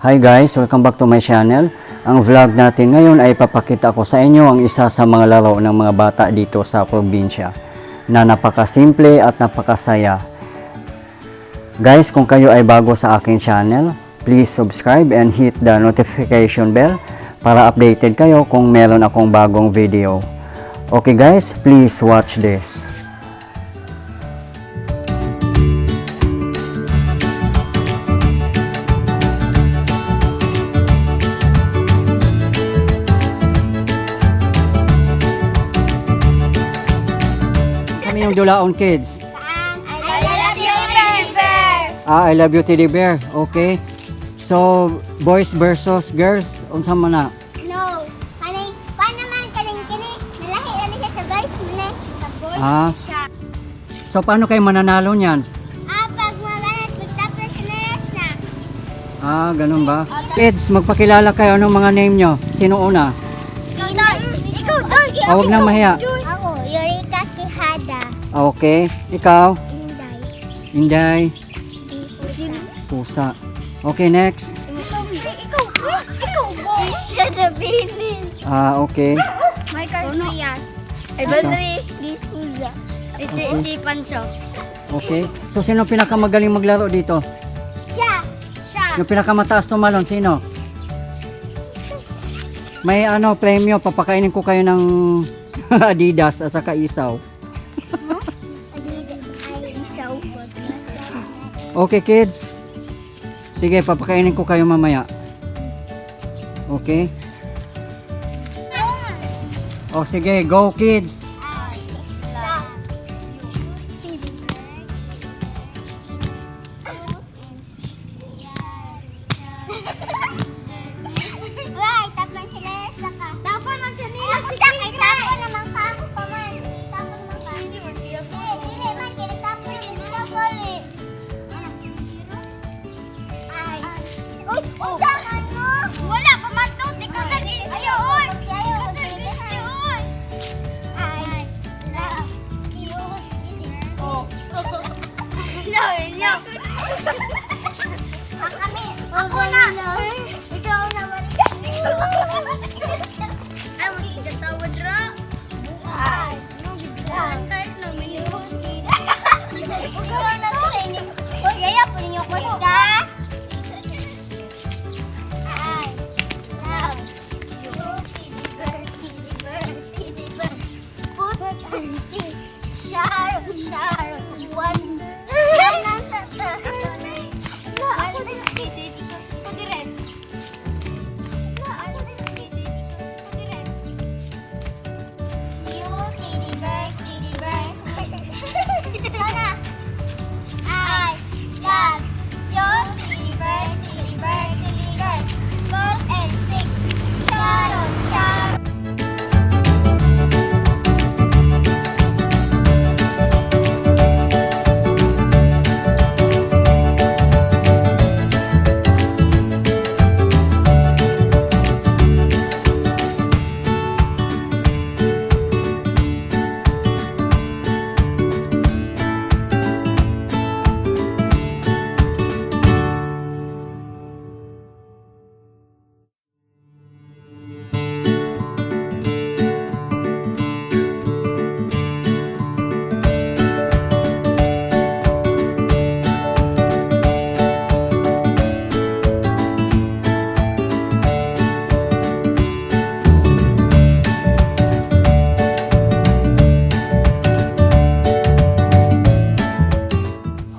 Hi guys, welcome back to my channel. Ang vlog natin ngayon ay papakita ko sa inyo ang isa sa mga laro ng mga bata dito sa probinsya na napakasimple at napakasaya. Guys, kung kayo ay bago sa aking channel, please subscribe and hit the notification bell para updated kayo kung meron akong bagong video. Okay guys, please watch this. Yung dulaon kids. I love you, Teddy Bear. I love you, Teddy Bear. Okay. So, boys versus girls. Unsa man na? No. Kanay, paano man kaning kini? Nalahi na siya sa boys mo sa boys siya. So, paano kayo mananalo niyan? Pag magalit, magtapos na. Ganun ba? Kids, magpakilala kayo. Anong mga name nyo? Sino una? Ikaw, Dog. Huwag nang mahiya. Ako, Eureka Quijada. Okay. Ikaw? Inday. Inday. Pusa. Okay, next. Ikaw, boss. Siya na bilis. Okay. Michael Diaz. Ay, Bandri. Difuza. Isipan siya. Okay. So, sino pinakamagaling maglaro dito? Siya. Yung pinakamataas tumalon, sino? May premyo. Papakainin ko kayo ng Adidas at saka isaw. Okay, kids. Sige, papakainin ko kayo mamaya. Okay? O, sige. Go, kids. Right, tapon sila sa ka. Tapon man sila. Sakay tapon naman ka ako pa man. Tapon naman ka. Hindi man kini tapon din sa goli. Ay. Uy, usahan mo. Wala pa man to. Tiko sa disyo. Oy. Sa disyo. Ay. Love you. Oh. No. Ako na. Ikaw naman. Ay, magkatawad ra. Buhay. Gibisahan kahit no, minimum gid. Huwag na training. Huwag kaya po ninyo kusga. Ay, love you. Teddy bear. Put and see. Sharon. One.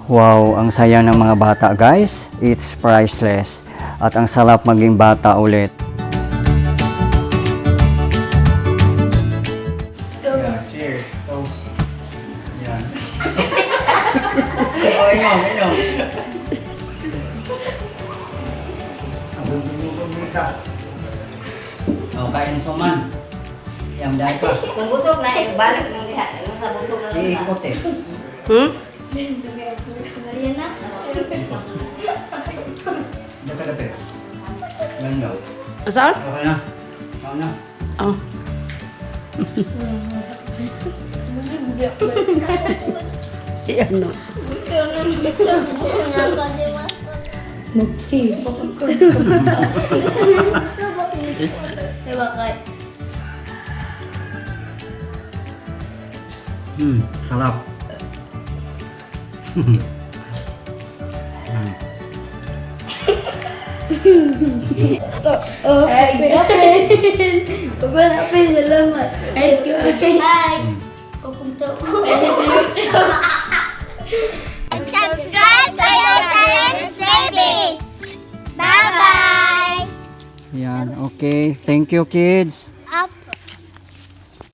Wow, ang saya ng mga bata guys. It's priceless. At ang sarap maging bata ulit. Yeah, cheers. Toast. Yan. Inom. Kain suman. Yang dahil pa. Kung busog na, balik ng diha. Yung sa busog na lang. Iikot eh. Mariana? Nakalapit. Ganda. Asal? Okay na. Ako na. Oh. Si ano? Mukti. Diba kay? Sarap. Oh, apin. Apin, salamat. Hi. Pupunta ko. Subscribe kayo sa RenzTV. Bye-bye! Yan, okay. Thank you, kids.